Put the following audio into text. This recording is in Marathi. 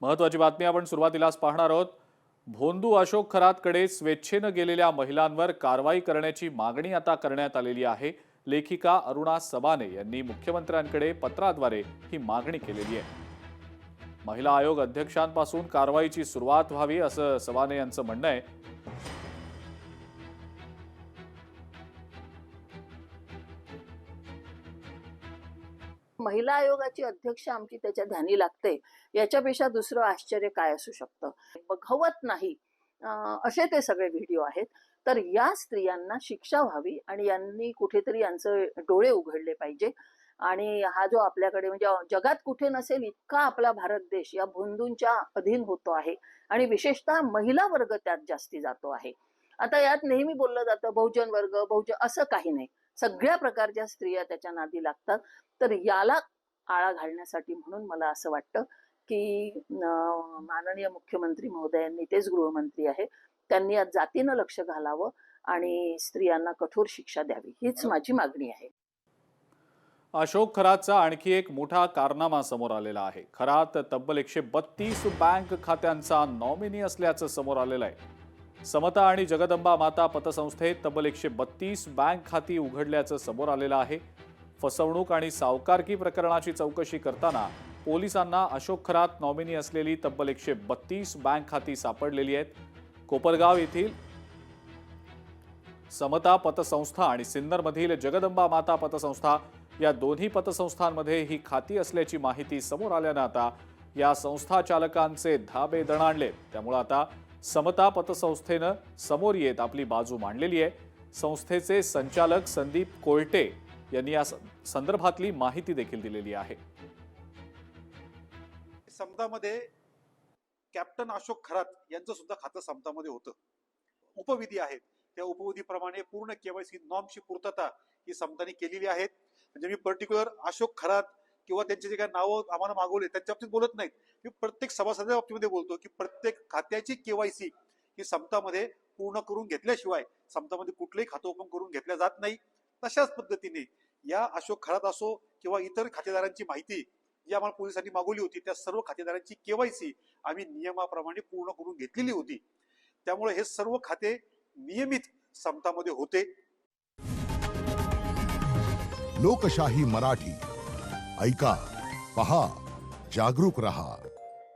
महत्वाची बातमी आपण सुरुवातीलाच पाहणार आहोत। भोंदू अशोक खरातकडे स्वेच्छेने गेलेल्या महिलांवर कारवाई करण्याची मागणी आता करण्यात आलेली आहे। लेखिका अरुणा सबाने यांनी मुख्यमंत्र्यांकडे पत्राद्वारे ही मागणी केलेली आहे। महिला आयोग अध्यक्षांपासून कारवाईची सुरुवात व्हावी असं सबाने यांचं म्हणणं आहे। महिला आयोगाची अध्यक्ष आमची त्याच्या ध्यानी लागते, याच्यापेक्षा दुसरं आश्चर्य काय असू शकतं। बघवत नाही असे ते सगळे व्हिडिओ आहेत। तर या स्त्रियांना शिक्षा व्हावी आणि यांनी कुठेतरी यांचे डोळे उघडले पाहिजे। आणि हा जो आपल्याकडे म्हणजे जगात कुठे नसेल इतका आपला भारत देश या भोंदूंच्या अधीन होतो आहे आणि विशेषतः महिला वर्ग त्यात जास्ती जातो आहे। आता यात नेहमी बोललं जातं बहुजन वर्ग बहुजन, असं काही नाही। सगळ्या प्रकारच्या स्त्रिया त्याच्या नादी लागतात। तर याला आळा घालण्यासाठी म्हणून मला असं वाटतं की माननीय मुख्यमंत्री महोदयांनी, तेच गृहमंत्री आहे, त्यांनी आज जातीनं लक्ष घालावं आणि स्त्रियांना कठोर शिक्षा द्यावी, हीच माझी मागणी आहे। अशोक खरातचा आणखी एक मोठा कारनामा समोर आलेला आहे। खरात तब्बल 132 बँक खात्यांचा नॉमिनी असल्याचं समोर आलेलं आहे। समता आणि जगदंबा माता पतसंस्थेत तब्बल 132 बँक खाती उघडल्याचं समोर आलेलं आहे। फसवणूक आणि सावकारकी प्रकरणाची चौकशी करताना पोलिसांना अशोक खरात नॉमिनी असलेली तब्बल 132 बँक खाती सापडलेली आहेत। कोपरगाव येथील समता पतसंस्था आणि सिन्नरमधील जगदंबा माता पतसंस्था या दोन्ही पतसंस्थांमध्ये ही खाती असल्याची माहिती समोर आल्यानं आता या संस्था चालकांचे धाबे दणाणले। त्यामुळे आता समता पतसंस्थेनं समोर येत आपली बाजू मांडलेली आहे। संस्थेचे संचालक संदीप कोल्टे यांनी या संदर्भातली माहिती देखील दिलेली आहे। समतामध्ये कॅप्टन अशोक खरात यांचं सुद्धा खातं समतामध्ये होतं। उपविधी आहेत, त्या उपविधीप्रमाणे पूर्ण केवायसी नॉर्मची पूर्तता ही समताने केलेली आहेत। म्हणजे मी पर्टिक्युलर अशोक खरात किंवा त्यांचे जे काही नावं आम्हाला मागवले त्यांच्या बाबतीत बोलत नाहीत, मी प्रत्येक सभासदाच्या बाबतीमध्ये बोलतो की प्रत्येक खात्याची केवायसी ही समतामध्ये पूर्ण करून घेतल्याशिवाय समतामध्ये कुठलंही खातं ओपन करून घेतल्या जात नाही। तशाच पद्धतीने या अशोक खरात असो किंवा इतर खातेदारांची माहिती जी आम्हाला पोलिसांनी मागवली होती, त्या सर्व खातेदारांची केवायसी आम्ही नियमाप्रमाणे पूर्ण करून घेतलेली होती। त्यामुळे हे सर्व खाते नियमित समतामध्ये होते। लोकशाही मराठी ऐका, पहा, जागरूक रहा।